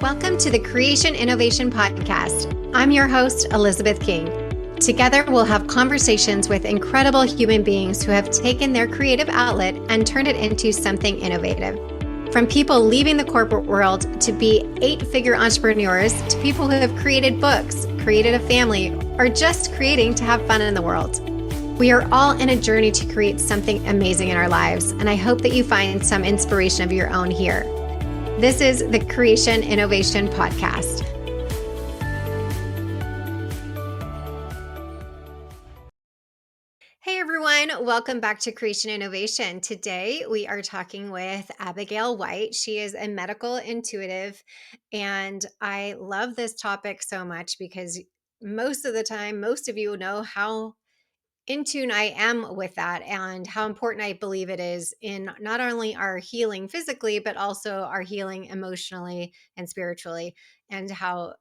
Welcome to the Creation Innovation Podcast. I'm your host, Elizabeth King. Together, we'll have conversations with incredible human beings who have taken their creative outlet and turned it into something innovative. From people leaving the corporate world to be 8-figure entrepreneurs to people who have created books, created a family, or just creating to have fun in the world. We are all in a journey to create something amazing in our lives, and I hope that you find some inspiration of your own here. This is the Creation Innovation Podcast. Hey everyone, welcome back to Creation Innovation. Today we are talking with Abigail White. She is a medical intuitive, and I love this topic so much because most of the time, most of you know how in tune I am with that and how important I believe it is in not only our healing physically, but also our healing emotionally and spiritually, and how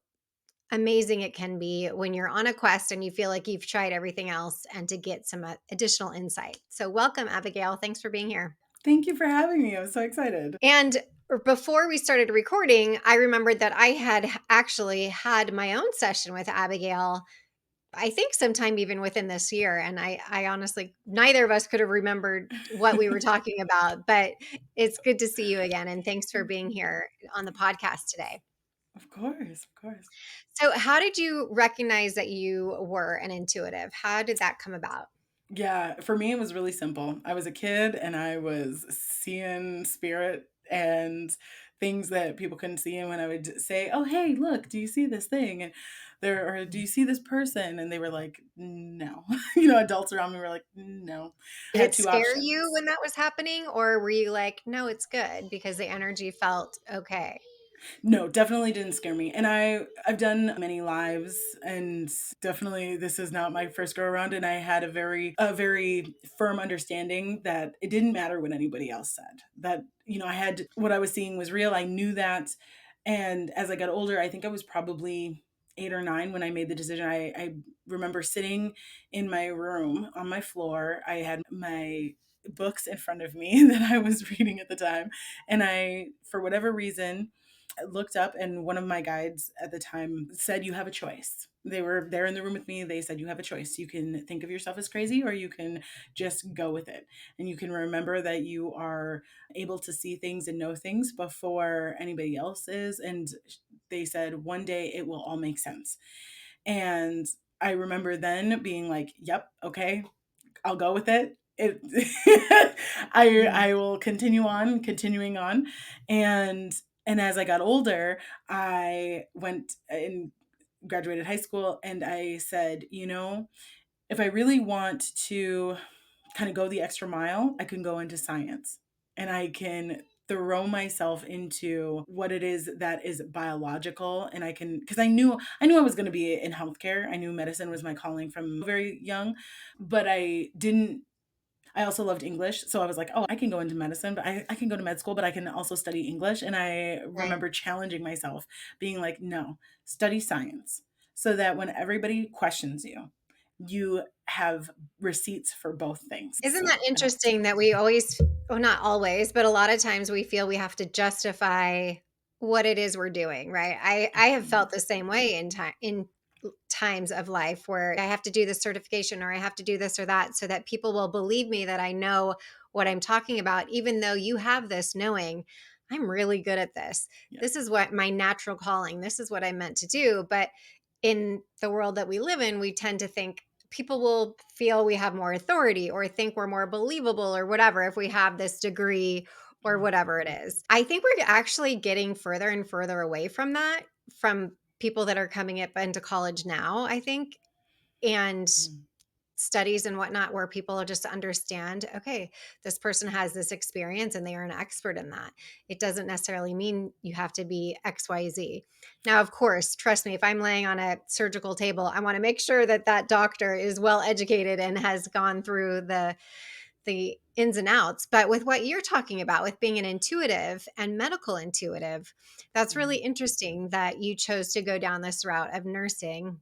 amazing it can be when you're on a quest and you feel like you've tried everything else and to get some additional insight. So, welcome, Abigail. Thanks for being here. Thank you for having me. I'm so excited. And before we started recording, I remembered that I had actually had my own session with Abigail, I think sometime even within this year. And I honestly, neither of us could have remembered what we were talking about, but it's good to see you again. And thanks for being here on the podcast today. Of course, of course. So, how did you recognize that you were an intuitive? How did that come about? Yeah, for me, it was really simple. I was a kid and I was seeing spirit and things that people couldn't see. And when I would say, "Oh, hey, look, do you see this thing?" And or "Do you see this person?" And they were like, "No." Adults around me were like, "No." I Did had it two scare you options. when that was happening? Or were you like, no, it's good because the energy felt okay? No, definitely didn't scare me. And I've done many lives, and definitely this is not my first go around, and I had a very firm understanding that it didn't matter what anybody else said. That, I had what I was seeing was real. I knew that. And as I got older, I think I was probably 8 or 9 when I made the decision. I remember sitting in my room on my floor. I had my books in front of me that I was reading at the time, and I, for whatever reason, looked up, and one of my guides at the time said, "You have a choice." They were there in the room with me. They said, "You have a choice. You can think of yourself as crazy, or you can just go with it. And you can remember that you are able to see things and know things before anybody else is." And they said, "One day it will all make sense." And I remember then being like, "Yep, okay, I'll go with it." I will continuing on. And as I got older, I went and graduated high school, and I said, if I really want to kind of go the extra mile, I can go into science, and I can throw myself into what it is that is biological. And I can, because I knew I was going to be in healthcare. I knew medicine was my calling from very young, but I also loved English. So I was like, oh, I can go into medicine, but I can go to med school, but I can also study English. And I Right. remember challenging myself, being like, no, study science, so that when everybody questions you, you have receipts for both things. Isn't So that it helped. interesting that we always, well, not always, but a lot of times we feel we have to justify what it is we're doing, right? I have felt the same way in times of life where I have to do this certification or I have to do this or that so that people will believe me that I know what I'm talking about, even though you have this knowing I'm really good at this. Yeah. This is what my natural calling, this is what I'm meant to do. But in the world that we live in, we tend to think people will feel we have more authority or think we're more believable or whatever if we have this degree or whatever it is. I think we're actually getting further and further away from that, from people that are coming up into college now, I think, and Mhm. studies and whatnot, where people just understand, okay, this person has this experience and they are an expert in that. It doesn't necessarily mean you have to be XYZ. Now, of course, trust me, if I'm laying on a surgical table, I want to make sure that that doctor is well educated and has gone through the ins and outs. But with what you're talking about, with being an intuitive and medical intuitive, that's really interesting that you chose to go down this route of nursing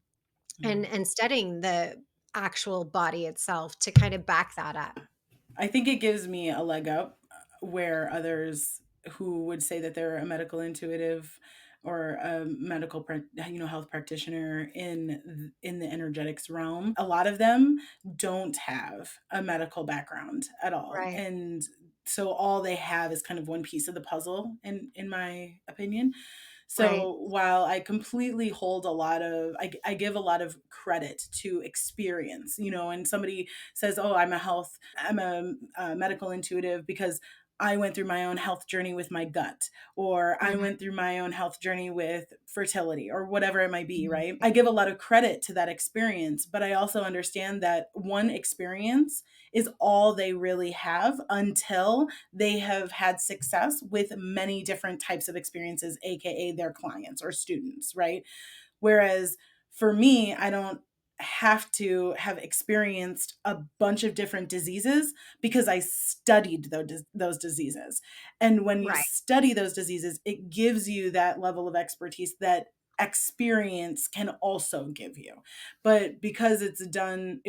Mhm. and studying the actual body itself to kind of back that up. I think it gives me a leg up where others who would say that they're a medical intuitive or a medical, health practitioner in the energetics realm, a lot of them don't have a medical background at all. Right. And so all they have is kind of one piece of the puzzle, in my opinion. Right. So while I completely hold a lot of, I give a lot of credit to experience, and somebody says, oh, I'm a medical intuitive because I went through my own health journey with my gut, or I Mhm. went through my own health journey with fertility, or whatever it might be, Mhm. right? I give a lot of credit to that experience, but I also understand that one experience is all they really have until they have had success with many different types of experiences, aka their clients or students, right? Whereas for me, I don't have to have experienced a bunch of different diseases because I studied those diseases. And when you Right. study those diseases, it gives you that level of expertise that experience can also give you. But because it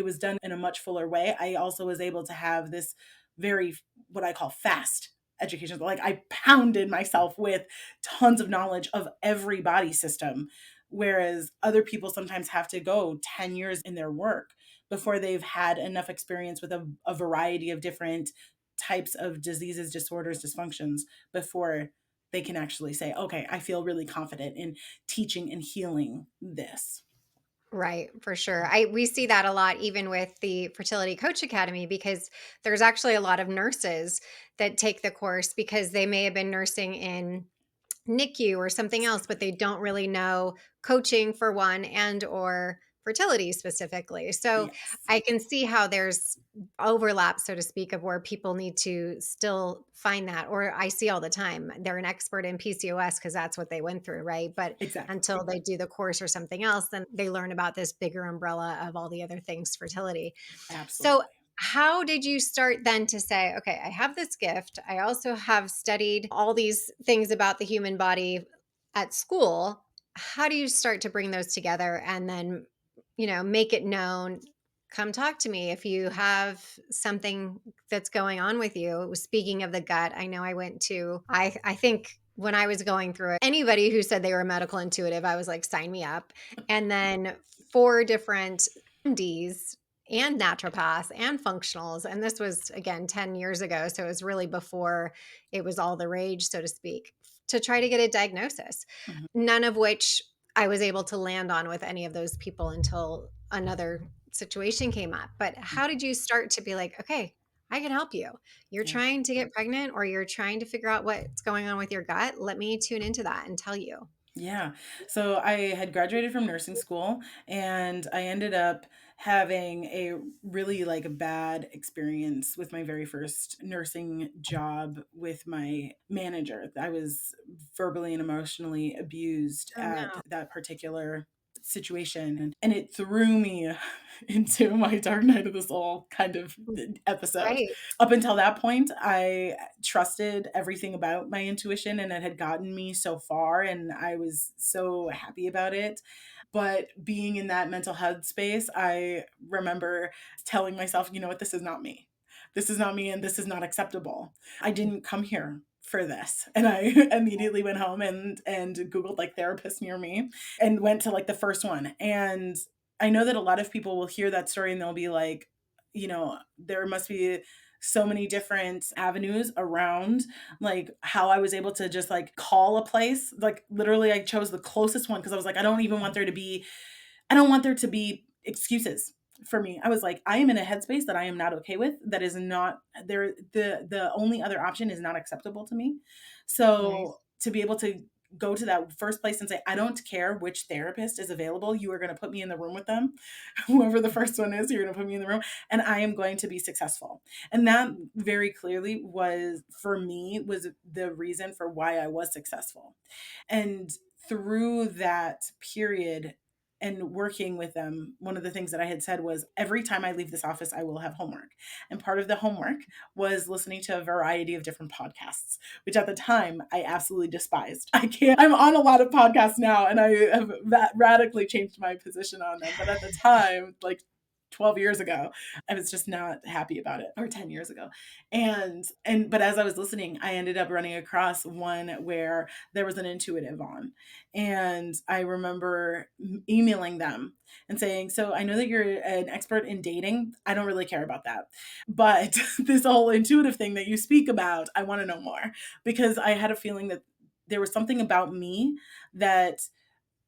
was done in a much fuller way, I also was able to have this very, what I call, fast education. Like, I pounded myself with tons of knowledge of every body system, whereas other people sometimes have to go 10 years in their work before they've had enough experience with a variety of different types of diseases, disorders, dysfunctions before they can actually say, okay, I feel really confident in teaching and healing this. Right, for sure. We see that a lot even with the Fertility Coach Academy because there's actually a lot of nurses that take the course because they may have been nursing in NICU or something else, but Exactly. they don't really know coaching for one and or fertility specifically. So Yes. I can see how there's overlap, so to speak, of where people need to still find that. Or I see all the time they're an expert in PCOS because that's what they went through, right? But Exactly. until they do the course or something else, then they learn about this bigger umbrella of all the other things fertility. So Absolutely. how did you start then to say, okay, I have this gift. I also have studied all these things about the human body at school. How do you start to bring those together and then, make it known? Come talk to me if you have something that's going on with you. Speaking of the gut, I know I think when I was going through it, anybody who said they were medical intuitive, I was like, sign me up. And then four different MDs and naturopaths and functionals. And this was again 10 years ago. So it was really before it was all the rage, so to speak, to try to get a diagnosis. Mhm. None of which I was able to land on with any of those people until another situation came up. But how did you start to be like, okay, I can help you? You're Yeah. trying to get pregnant or you're trying to figure out what's going on with your gut. Let me tune into that and tell you. Yeah. So I had graduated from nursing school, and I ended up having a really like bad experience with my very first nursing job with my manager. I was verbally and emotionally abused Oh at no. that particular situation, and it threw me into my dark night of the soul kind of episode. Right. Up until that point, I trusted everything about my intuition, and it had gotten me so far, and I was so happy about it. But being in that mental health space, I remember telling myself, you know what, this is not me. This is not me, and this is not acceptable. I didn't come here for this. And I immediately went home and Googled like therapists near me and went to like the first one. And I know that a lot of people will hear that story and they'll be like, there must be so many different avenues around like how I was able to just like call a place. Like literally I chose the closest one because I was like, I don't want there to be excuses for me. I was like, I am in a headspace that I am not okay with. That is not there. The only other option is not acceptable to me. Right. So to be able to go to that first place and say, I don't care which therapist is available. You are going to put me in the room with them. Whoever the first one is, you're going to put me in the room and I am going to be successful. And that very clearly was for me was the reason for why I was successful. And through that period and working with them, one of the things that I had said was every time I leave this office, I will have homework. And part of the homework was listening to a variety of different podcasts, which at the time I absolutely despised. I'm on a lot of podcasts now and I have radically changed my position on them. But at the time, like 12 years ago. I was just not happy about it, or 10 years ago. But as I was listening, I ended up running across one where there was an intuitive on. And I remember emailing them and saying, "So I know that you're an expert in dating. I don't really care about that. But this whole intuitive thing that you speak about, I want to know more." Because I had a feeling that there was something about me that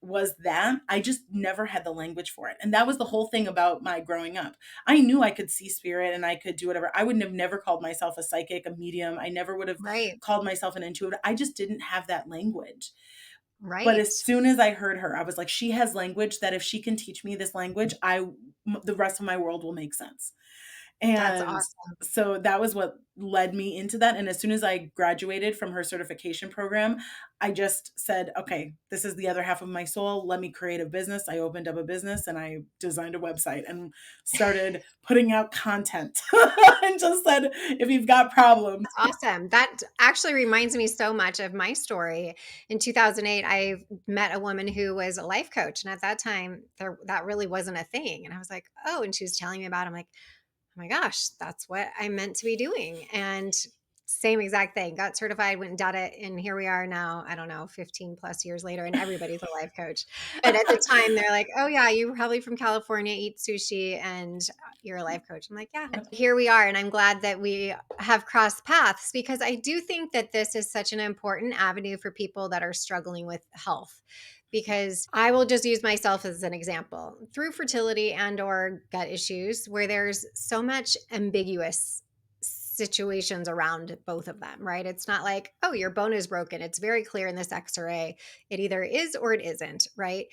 was that I just never had the language for it. And that was the whole thing about my growing up. I knew I could see spirit and I could do whatever. I wouldn't have never called myself a psychic, a medium. I never would have Right. called myself an intuitive. I just didn't have that language. But as Right. soon as I heard her, I was like, she has language that if she can teach me this language, the rest of my world will make sense. That's And awesome. so that was what led me into that. And as soon as I graduated from her certification program, I just said, okay, this is the other half of my soul. Let me create a business. I opened up a business and I designed a website and started putting out content and just said, if you've got problems. Awesome. That actually reminds me so much of my story. In 2008, I met a woman who was a life coach, and at that time, that really wasn't a thing. And I was like, "Oh," and she was telling me about it. I'm like, "Oh my gosh, that's what I meant to be doing." And same exact thing. Got certified, went and did it, and here we are now, I don't know, 15 plus years later, and everybody's a life coach. But at the time, they're like, "Oh yeah, you're probably from California, eat sushi, and you're a life coach." I'm like, "Yeah." And here we are, and I'm glad that we have crossed paths because I do think that this is such an important avenue for people that are struggling with health. Because I will just use myself as an example through fertility and or gut issues where there's so much ambiguous situations around both of them, right? It's not like, oh, your bone is broken. It's very clear in this x-ray. It either is or it isn't, right?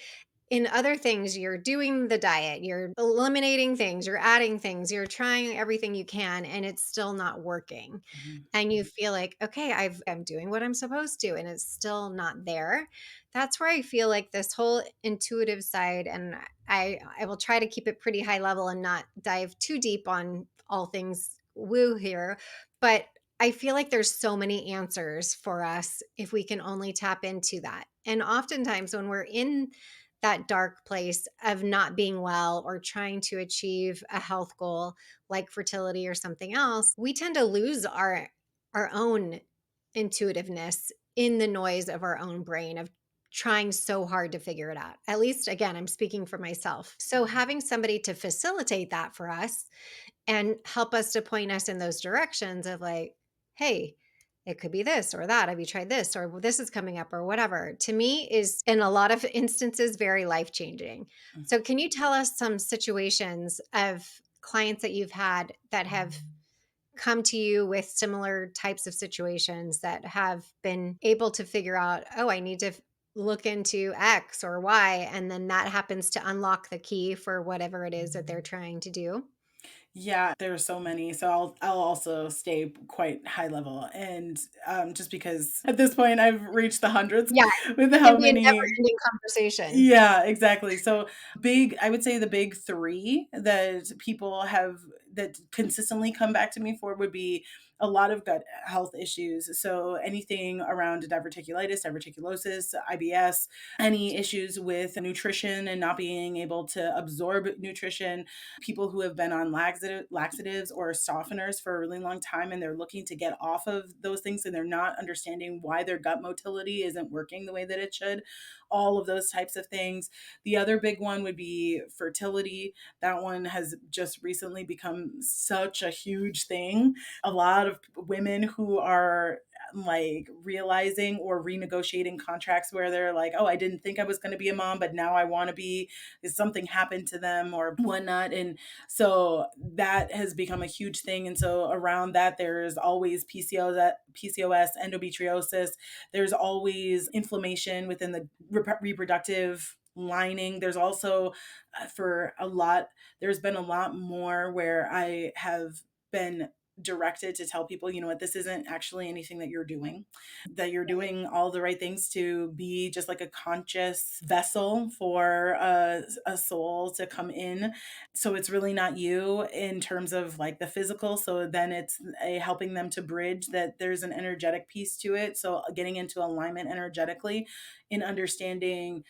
In other things, you're doing the diet, you're eliminating things, you're adding things, you're trying everything you can, and it's still not working. Mhm. And you feel like, okay, I'm doing what I'm supposed to, and it's still not there. That's where I feel like this whole intuitive side, and I will try to keep it pretty high level and not dive too deep on all things woo here, but I feel like there's so many answers for us if we can only tap into that. And oftentimes when we're in that dark place of not being well or trying to achieve a health goal like fertility or something else, we tend to lose our own intuitiveness in the noise of our own brain of trying so hard to figure it out. At least again, I'm speaking for myself. So having somebody to facilitate that for us and help us to point us in those directions of like, hey, it could be this or that. Have you tried this? Or this is coming up or whatever. To me is in a lot of instances very life changing. So can you tell us some situations of clients that you've had that have come to you with similar types of situations that have been able to figure out, oh, I need to look into X or Y, and then that happens to unlock the key for whatever it is that they're trying to do? Yeah, there are so many. So I'll also stay quite high level, and just because at this point I've reached the hundreds Yeah, with it can how be a many. never-ending conversation. Yeah, exactly. So I would say the big three that people have that consistently come back to me for would be a lot of gut health issues. So anything around diverticulitis, diverticulosis, IBS, any issues with nutrition and not being able to absorb nutrition, people who have been on laxatives or softeners for a really long time and they're looking to get off of those things and they're not understanding why their gut motility isn't working the way that it should, all of those types of things. The other big one would be fertility. That one has just recently become such a huge thing. A lot of women who are like realizing or renegotiating contracts where they're like, oh, I didn't think I was going to be a mom, but now I want to be. Is something happened to them or whatnot? And so that has become a huge thing. And so around that, there's always PCOS, endometriosis. There's always inflammation within the reproductive lining. There's also for a lot, there's been a lot more where I have been directed to tell people, you know what, this isn't actually anything that you're doing, that you're doing all the right things to be just like a conscious vessel for a soul to come in. So it's really not you in terms of like the physical. So then it's a helping them to bridge that there's an energetic piece to it. So getting into alignment energetically in understanding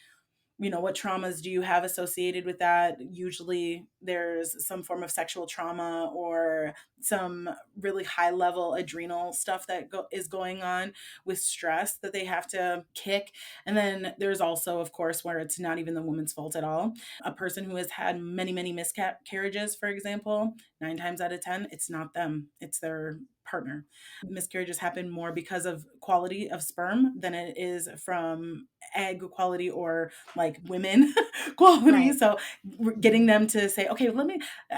what traumas do you have associated with that? Usually there's some form of sexual trauma or some really high level adrenal stuff that is going on with stress that they have to kick. And then there's also, of course, where it's not even the woman's fault at all. A person who has had many, many miscarriages, for example, 9 times out of 10, it's not them, it's their partner. Miscarriages happen more because of quality of sperm than it is from egg quality or like women quality. Right. So getting them to say, okay,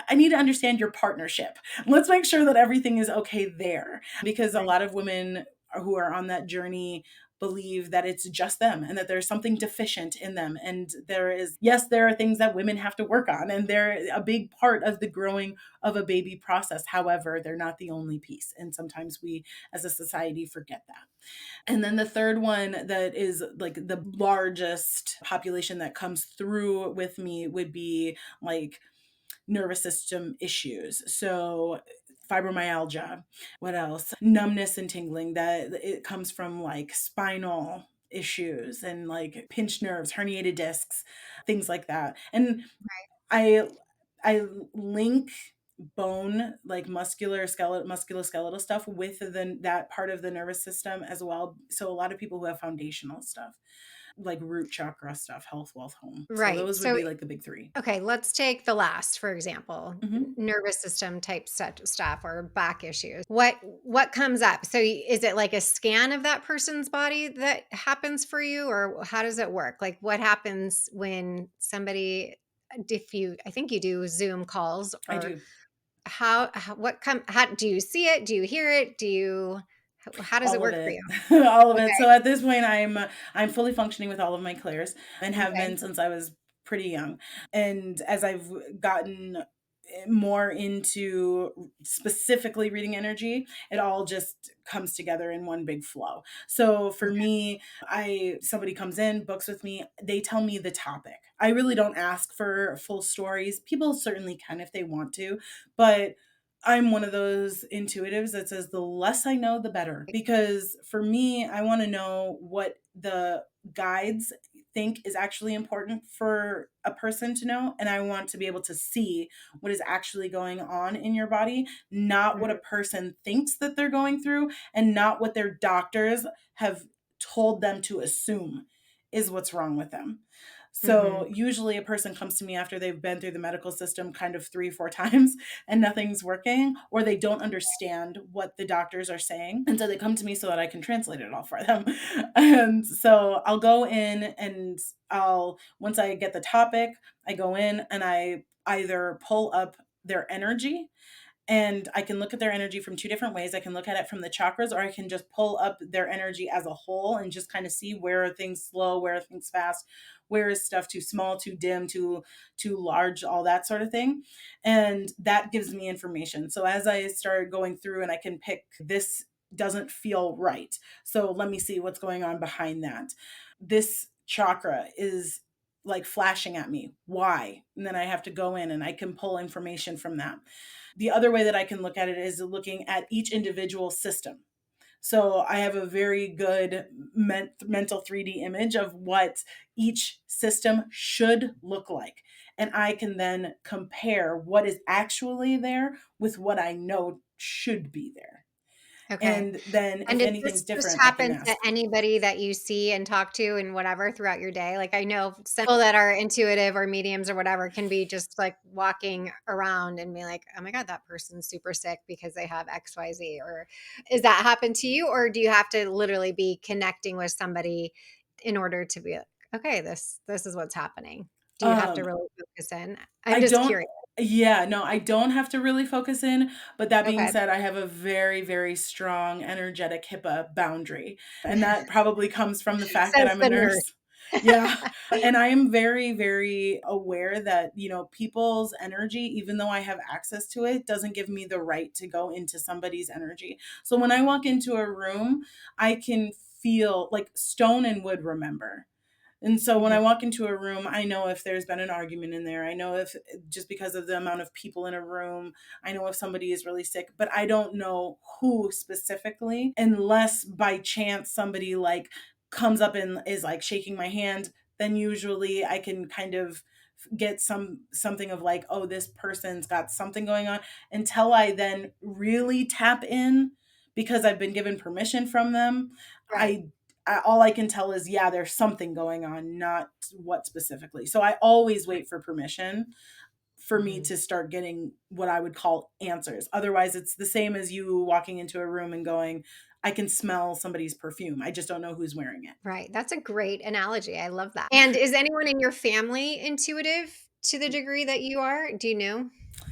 I need to understand your partnership. Let's make sure that everything is okay there. Because a Right. lot of women who are on that journey believe that it's just them and that there's something deficient in them. And yes, there are things that women have to work on, and they're a big part of the growing of a baby process. However, they're not the only piece. And sometimes we as a society forget that. And then the third one that is like the largest population that comes through with me would be like nervous system issues. So fibromyalgia, what else? Numbness and tingling, that it comes from like spinal issues and like pinched nerves, herniated discs, things like that. And I I link bone, like musculoskeletal stuff with that part of the nervous system as well. So a lot of people who have foundational stuff, like root chakra stuff, health, wealth, home. So Right. those would So, be like the big three. okay, let's take the last, for example, Mhm. nervous system type stuff or back issues. What comes up? So is it like a scan of that person's body that happens for you, or how does it work? Like what happens when somebody if you I think you do Zoom calls, I or do. how do you see it? Do you hear it? How does it All of work for it. you? All of it. Okay. So at this point, I'm fully functioning with all of my clairs and have Okay. been since I was pretty young. And as I've gotten more into specifically reading energy, it all just comes together in one big flow. So for Okay. me, I somebody comes in, books with me, they tell me the topic. I really don't ask for full stories. People certainly can if they want to, but I'm one of those intuitives that says the less I know, the better. Because for me, I want to know what the guides think is actually important for a person to know. And I want to be able to see what is actually going on in your body, not what a Mhm. person thinks that they're going through, and not what their doctors have told them to assume is what's wrong with them. So Mhm. usually a person comes to me after they've been through the medical system kind of 3, 4 times and nothing's working, or they don't understand what the doctors are saying. And so they come to me so that I can translate it all for them. And so I'll go in and once I get the topic, I go in and I either pull up their energy, and I can look at their energy from two different ways. I can look at it from the chakras, or I can just pull up their energy as a whole and just kind of see where are things slow, where are things fast, where is stuff too small, too dim, too large, all that sort of thing. And that gives me information. So as I start going through and I can pick this doesn't feel right. So let me see what's going on behind that. This chakra is like flashing at me. Why? And then I have to go in and I can pull information from that. The other way that I can look at it is looking at each individual system. So I have a very good mental 3D image of what each system should look like. And I can then compare what is actually there with what I know should be there. Okay. And then And if does anything's this just different, I can happen to ask. anybody that you see and talk to and whatever throughout your day? Like, I know some people that are intuitive or mediums or whatever can be just like walking around and be like, "Oh my god, that person's super sick because they have XYZ." Or is that happen to you, or do you have to literally be connecting with somebody in order to be like, "Okay, this is what's happening." Do you have to Um, really focus in? I'm I just don't curious. yeah, no, I don't have to really focus in, but that being Okay. said, I have a very, very strong energetic HIPAA boundary, and that probably comes from the fact that Says I'm a the nurse. nurse. Yeah, and I am very, very aware that, people's energy, even though I have access to it, doesn't give me the right to go into somebody's energy. So when I walk into a room, I can feel like stone and wood remember. And so when Mhm. I walk into a room, I know if there's been an argument in there. I know if just because of the amount of people in a room, I know if somebody is really sick, but I don't know who specifically unless by chance somebody like comes up and is like shaking my hand, then usually I can kind of get something of like, oh, this person's got something going on, until I then really tap in because I've been given permission from them. Right. I all I can tell is, yeah, there's something going on, not what specifically. So I always wait for permission for me Mhm. to start getting what I would call answers. Otherwise, it's the same as you walking into a room and going, I can smell somebody's perfume. I just don't know who's wearing it. Right. That's a great analogy. I love that. And is anyone in your family intuitive to the degree that you are? Do you know?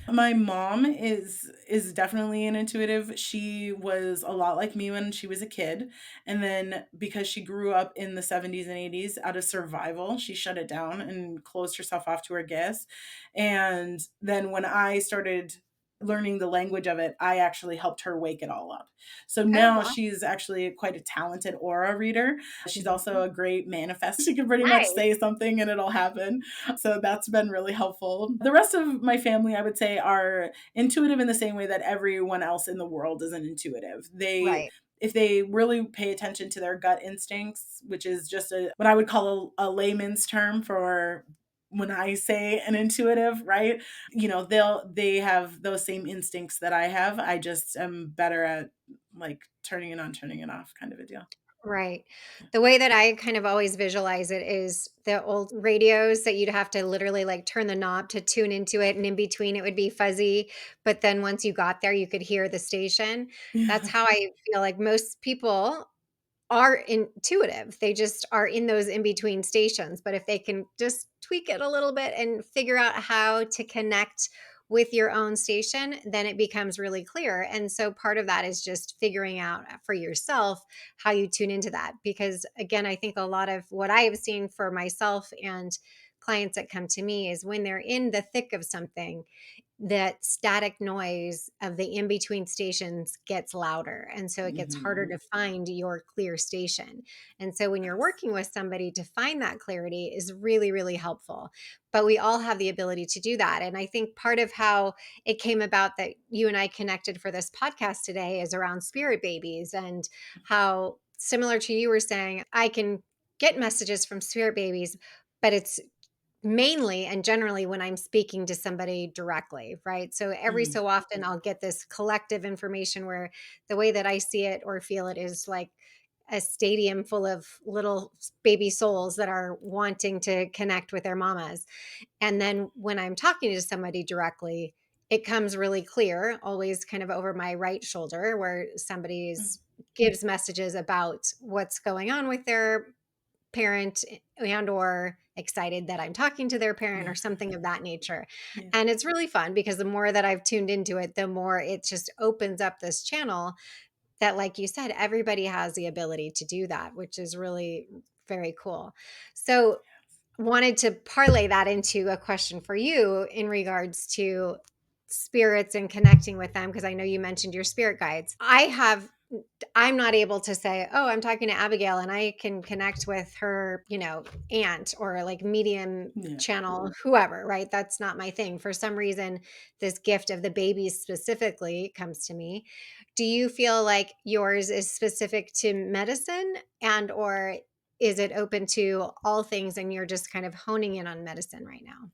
My mom is definitely an intuitive. She was a lot like me when she was a kid, and then because she grew up in the 70s and 80s out of survival, she shut it down and closed herself off to her gifts. And then when I started learning the language of it, I actually helped her wake it all up. So Oh, now wow. she's actually quite a talented aura reader. She's also Mhm. a great manifest. She can pretty much Nice. say something and it'll happen. So that's been really helpful. The rest of my family, I would say, are intuitive in the same way that everyone else in the world is an intuitive. They Right. if they really pay attention to their gut instincts, which is just what I would call a layman's term for when I say an intuitive, right? They have those same instincts that I have. I just am better at like turning it on, turning it off kind of a deal. Right. The way that I kind of always visualize it is the old radios that you'd have to literally like turn the knob to tune into it, and in between it would be fuzzy, but then once you got there, you could hear the station. That's Yeah. how I feel like most people are intuitive. They just are in those in between stations. But if they can just tweak it a little bit and figure out how to connect with your own station, then it becomes really clear. And so part of that is just figuring out for yourself how you tune into that. Because again, I think a lot of what I have seen for myself and clients that come to me is when they're in the thick of something, that static noise of the in between stations gets louder. And so it gets harder Mhm. to find your clear station. And so when you're working with somebody to find that clarity is really, really helpful. But we all have the ability to do that. And I think part of how it came about that you and I connected for this podcast today is around spirit babies, and how similar to you were saying, I can get messages from spirit babies, but it's mainly and generally when I'm speaking to somebody directly, right? So every Mhm. so often I'll get this collective information where the way that I see it or feel it is like a stadium full of little baby souls that are wanting to connect with their mamas. And then when I'm talking to somebody directly, it comes really clear, always kind of over my right shoulder, where Mm. somebody's gives messages about what's going on with their parent and or excited that I'm talking to their parent Yeah. or something of that nature. Yeah. And it's really fun because the more that I've tuned into it, the more it just opens up this channel that, like you said, everybody has the ability to do that, which is really very cool. So wanted to parlay that into a question for you in regards to spirits and connecting with them, because I know you mentioned your spirit guides. I'm not able to say, "Oh, I'm talking to Abigail and I can connect with her, aunt or like medium Yeah. channel, whoever," right? That's not my thing. For some reason, this gift of the babies specifically comes to me. Do you feel like yours is specific to medicine, and or is it open to all things and you're just kind of honing in on medicine right now?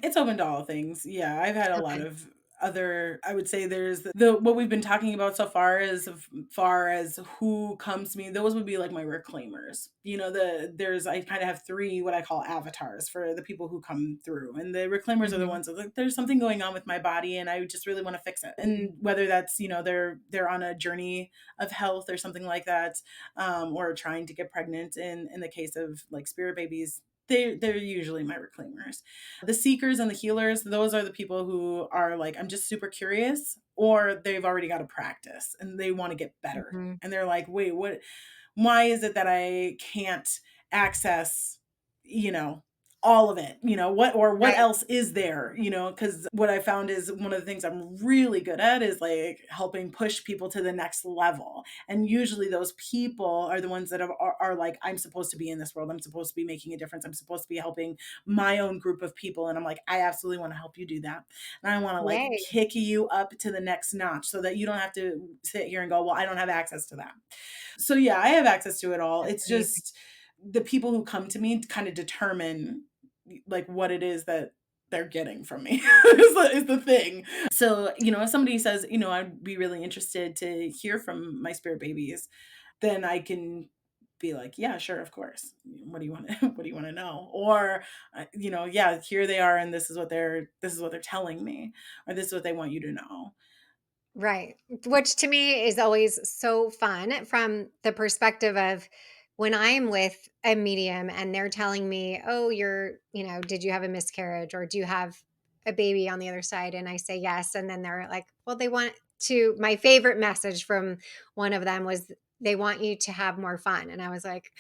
It's open to all things. Yeah, I've had a lot Okay. of other I would say there's the what we've been talking about so far as far as who comes to me, those would be like my reclaimers. I kind of have three what I call avatars for the people who come through. And the reclaimers are the Mhm. ones that like there's something going on with my body and I just really want to fix it. And whether that's, they're on a journey of health or something like that, or trying to get pregnant in the case of like spirit babies, they're usually my reclaimers. The seekers and the healers, those are the people who are like, I'm just super curious, or they've already got a practice and they want to get better. Mhm. And they're like, wait, why is it that I can't access, you know, all of it? What Right. else is there? Because what I found is one of the things I'm really good at is like helping push people to the next level. And usually those people are the ones that are like, I'm supposed to be in this world. I'm supposed to be making a difference. I'm supposed to be helping my own group of people. And I'm like, I absolutely want to help you do that. And I want to like Yay. kick you up to the next notch so that you don't have to sit here and go, well, I don't have access to that. So yeah, I have access to it all. That's It's amazing. just the people who come to me kind of determine like what it is that they're getting from me is the thing. So, if somebody says, I'd be really interested to hear from my spirit babies, then I can be like, yeah, sure, of course. What do you want to what do you want to know? Or yeah, here they are and this is what they're telling me, or this is what they want you to know. Right. Which to me is always so fun from the perspective of when I'm with a medium and they're telling me, oh, did you have a miscarriage or do you have a baby on the other side? And I say yes. And then they're like, well, my favorite message from one of them was they want you to have more fun. And I was like,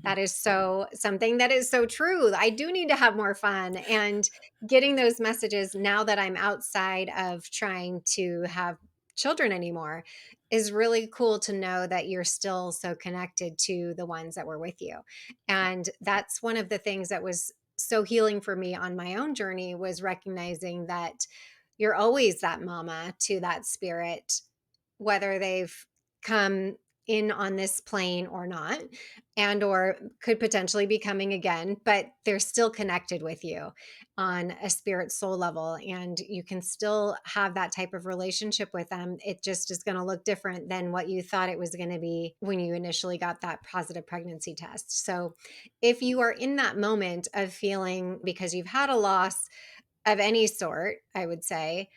that is so something that is so true. I do need to have more fun. And getting those messages now that I'm outside of trying to have children anymore is really cool to know that you're still so connected to the ones that were with you. And that's one of the things that was so healing for me on my own journey was recognizing that you're always that mama to that spirit, whether they've come in on this plane or not, and or could potentially be coming again, but they're still connected with you on a spirit soul level, and you can still have that type of relationship with them. It just is going to look different than what you thought it was going to be when you initially got that positive pregnancy test. So if you are in that moment of feeling, because you've had a loss of any sort, I would say,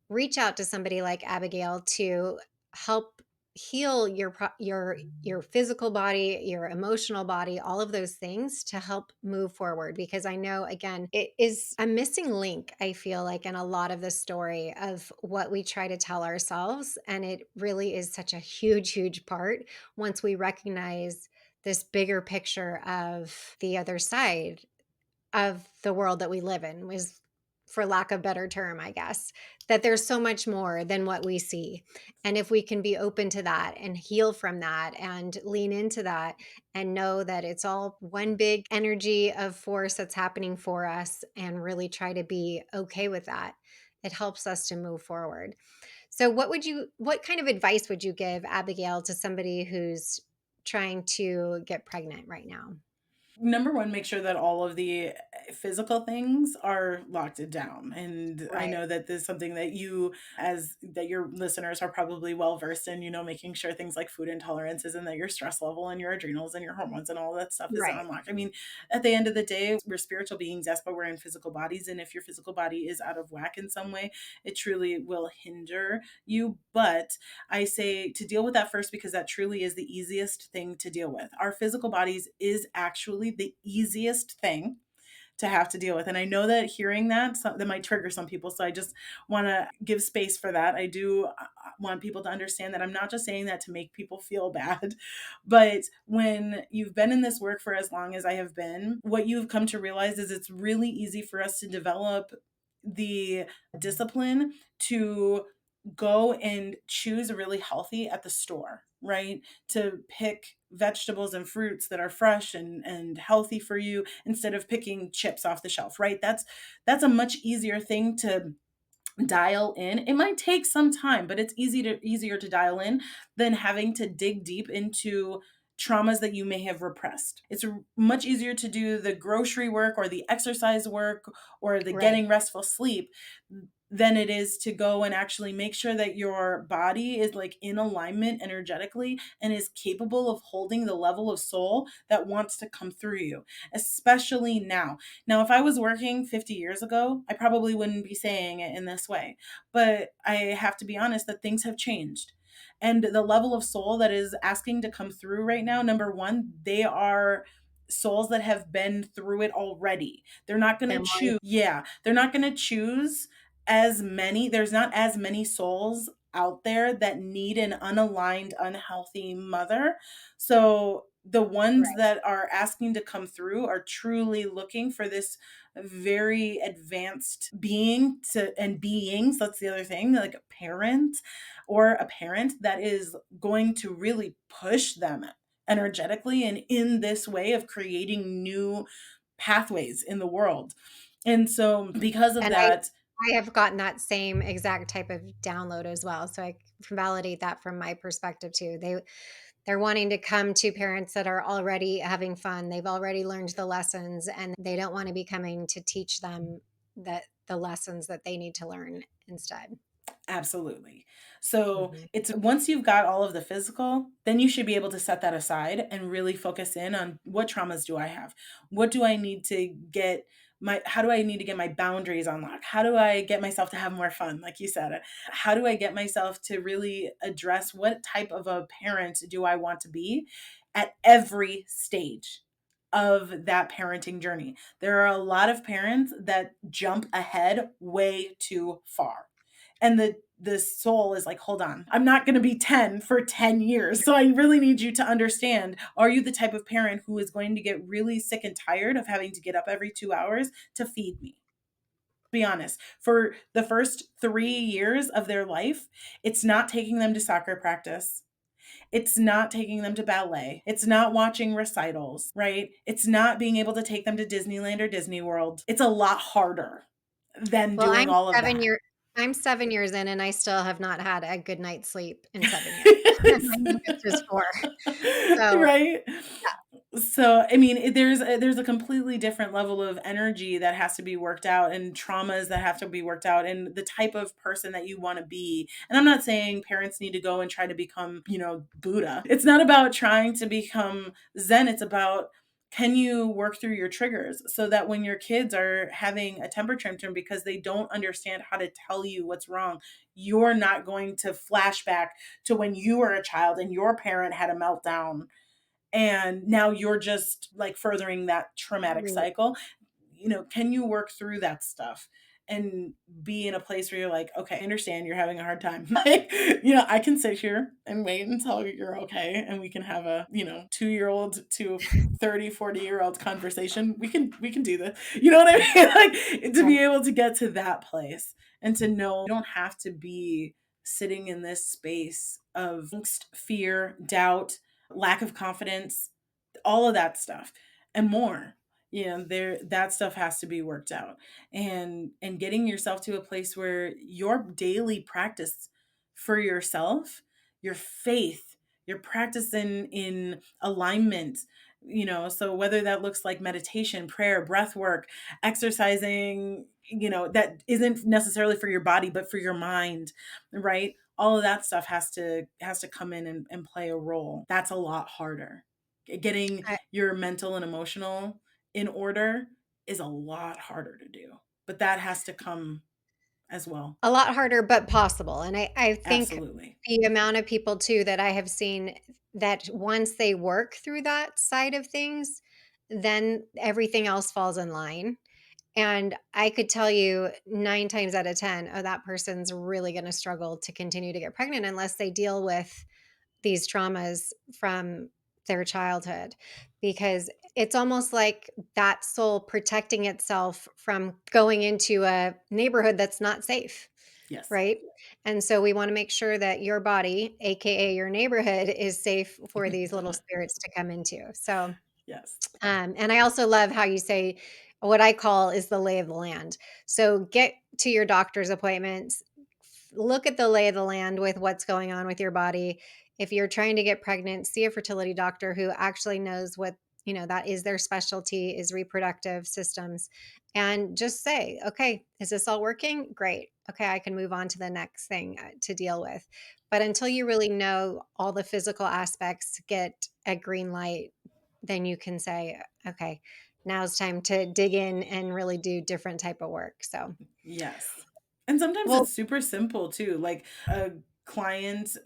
reach out to somebody like Abigail to help heal your physical body, your emotional body, all of those things to help move forward, because I know again it is a missing link, I feel like, in a lot of the story of what we try to tell ourselves, and it really is such a huge part once we recognize this bigger picture of the other side of the world that we live in, was, for lack of better term, I guess, that there's so much more than what we see. And if we can be open to that and heal from that and lean into that and know that it's all one big energy of force that's happening for us and really try to be okay with that, it helps us to move forward. So what kind of advice would you give, Abigail, to somebody who's trying to get pregnant right now? Number one, make sure that all of the physical things are locked down. And I Right. know that this is something that your listeners are probably well versed in, making sure things like food intolerances and that your stress level and your adrenals and your hormones and all that stuff is Right. unlocked. I mean, at the end of the day, we're spiritual beings, yes, but we're in physical bodies. And if your physical body is out of whack in some way, it truly will hinder you. But I say to deal with that first because that truly is the easiest thing to deal with. Our physical bodies is actually the easiest thing to have to deal with. And I know that hearing that might trigger some people. So I just want to give space for that. I do want people to understand that I'm not just saying that to make people feel bad, but when you've been in this work for as long as I have been, what you've come to realize is it's really easy for us to develop the discipline to go and choose really healthy at the store, right? To pick vegetables and fruits that are fresh and healthy for you instead of picking chips off the shelf, right? That's a much easier thing to dial in. It might take some time, but it's easier to dial in than having to dig deep into traumas that you may have repressed. It's much easier to do the grocery work or the exercise work or the Right. getting restful sleep than it is to go and actually make sure that your body is like in alignment energetically and is capable of holding the level of soul that wants to come through you, especially now. Now, if I was working 50 years ago, I probably wouldn't be saying it in this way. But I have to be honest that things have changed. And the level of soul that is asking to come through right now, number one, they are souls that have been through it already. They're not going to They're more. choose. Yeah, they're not going to choose there's not as many souls out there that need an unaligned, unhealthy mother. So the ones Right. that are asking to come through are truly looking for this very advanced being to and beings. That's the other thing, like a parent that is going to really push them energetically and in this way of creating new pathways in the world. And so because of And that, I have gotten that same exact type of download as well, so I can validate that from my perspective too. They're wanting to come to parents that are already having fun. They've already learned the lessons and they don't want to be coming to teach them that the lessons that they need to learn instead. Absolutely. So Mhm. it's once you've got all of the physical, then you should be able to set that aside and really focus in on what traumas do I have? What do I need to get how do I need to get my boundaries unlocked? How do I get myself to have more fun? Like you said, how do I get myself to really address what type of a parent do I want to be at every stage of that parenting journey? There are a lot of parents that jump ahead way too far, and the soul is like, hold on, I'm not going to be 10 for 10 years, so I really need you to understand, are you the type of parent who is going to get really sick and tired of having to get up every 2 hours to feed me? Be honest, for the first 3 years of their life, it's not taking them to soccer practice, it's not taking them to ballet, it's not watching recitals, right? It's not being able to take them to Disneyland or Disney World. It's a lot harder than Well, doing all of 7 that. year I'm 7 years in, and I still have not had a good night's sleep in 7 years. My youngest is 4. So, Right? yeah, So, I mean, there's a completely different level of energy that has to be worked out, and traumas that have to be worked out, and the type of person that you wanna be. And I'm not saying parents need to go and try to become, Buddha. It's not about trying to become Zen, it's about, can you work through your triggers so that when your kids are having a temper tantrum because they don't understand how to tell you what's wrong, you're not going to flashback to when you were a child and your parent had a meltdown, and now you're just like furthering that traumatic right. cycle. Can you work through that stuff and be in a place where you're like, okay, I understand you're having a hard time. Like, I can sit here and wait until you're okay and we can have a, 2-year-old to 30, 40-year-old conversation. We can do this. You know what I mean? Like, to be Right. able to get to that place and to know you don't have to be sitting in this space of angst, fear, doubt, lack of confidence, all of that stuff and more. There, that stuff has to be worked out, and getting yourself to a place where your daily practice for yourself, your faith, your practice in alignment, so whether that looks like meditation, prayer, breath work, exercising, that isn't necessarily for your body but for your mind, right? All of that stuff has to come in and play a role. That's a lot harder. Getting I your mental and emotional in order is a lot harder to do, but that has to come as well. A lot harder, but possible, and I think Absolutely. the amount of people too that I have seen that once they work through that side of things, then everything else falls in line, and I could tell you 9 times out of 10, oh, that person's really gonna struggle to continue to get pregnant unless they deal with these traumas from their childhood, because it's almost like that soul protecting itself from going into a neighborhood that's not safe, Yes. right? And so we want to make sure that your body, aka your neighborhood, is safe for these little spirits to come into. So Yes. and I also love how you say what I call is the lay of the land. So get to your doctor's appointments, look at the lay of the land with what's going on with your body. If you're trying to get pregnant, see a fertility doctor who actually knows what, that is their specialty is reproductive systems. And just say, okay, is this all working? Great. Okay, I can move on to the next thing to deal with. But until you really know all the physical aspects, get a green light, then you can say, okay, now it's time to dig in and really do different type of work. So, Yes. And sometimes well, it's super simple too. Like a client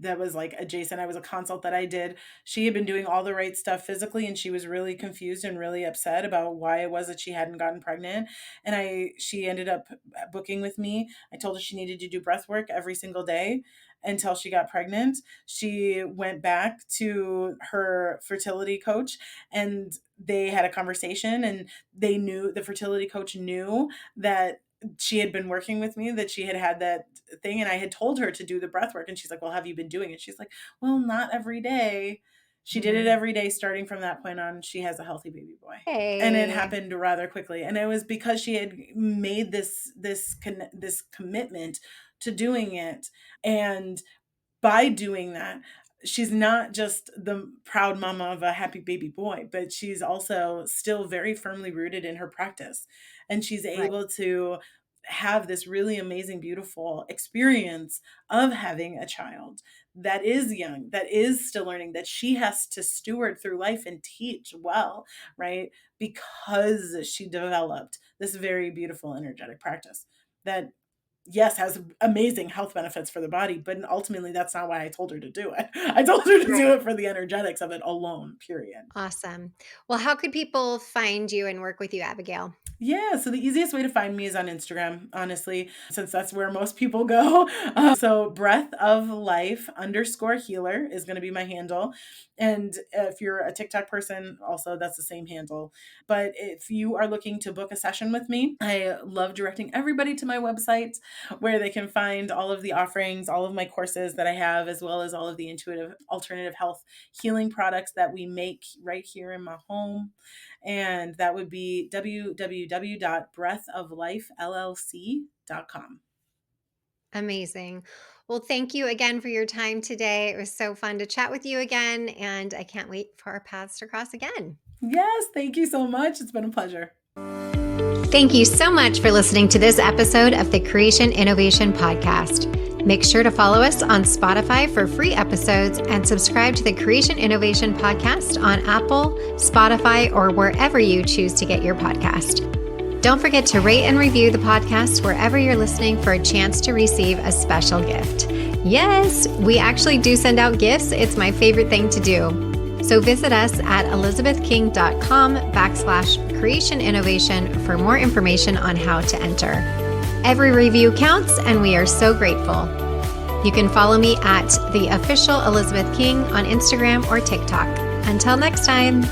that was like adjacent, I was a consult that I did. She had been doing all the right stuff physically and she was really confused and really upset about why it was that she hadn't gotten pregnant. And she ended up booking with me. I told her she needed to do breath work every single day until she got pregnant. She went back to her fertility coach and they had a conversation, and the fertility coach knew that she had been working with me, that she had that thing, and I had told her to do the breath work, and she's like, well, have you been doing it? She's like, well, not every day. She did it mhm. every day starting from that point on. She has a healthy baby boy, and it Hey. happened rather quickly, and it was because she had made this commitment to doing it. And by doing that, she's not just the proud mama of a happy baby boy, but she's also still very firmly rooted in her practice. And she's Right. able to have this really amazing, beautiful experience of having a child that is young, that is still learning, that she has to steward through life and teach well, right? Because she developed this very beautiful, energetic practice that, yes, has amazing health benefits for the body, but ultimately that's not why I told her to do it. I told her to do Right. it for the energetics of it alone, period. Awesome. Well, how could people find you and work with you, Abigail? Yeah, so the easiest way to find me is on Instagram, honestly, since that's where most people go. So breath of life underscore healer is going to be my handle. And if you're a TikTok person, also that's the same handle. But if you are looking to book a session with me, I love directing everybody to my website where they can find all of the offerings, all of my courses that I have, as well as all of the intuitive alternative health healing products that we make right here in my home. And that would be www.breathoflifellc.com. Amazing. Well, thank you again for your time today. It was so fun to chat with you again, and I can't wait for our paths to cross again. Yes, thank you so much. It's been a pleasure. Thank you so much for listening to this episode of the Creation Innovation Podcast. Make sure to follow us on Spotify for free episodes and subscribe to the Creation Innovation Podcast on Apple, Spotify, or wherever you choose to get your podcast. Don't forget to rate and review the podcast wherever you're listening for a chance to receive a special gift. Yes, we actually do send out gifts. It's my favorite thing to do. So visit us at elizabethking.com/creation innovation for more information on how to enter. Every review counts, and we are so grateful. You can follow me at the official Elizabeth King on Instagram or TikTok. Until next time.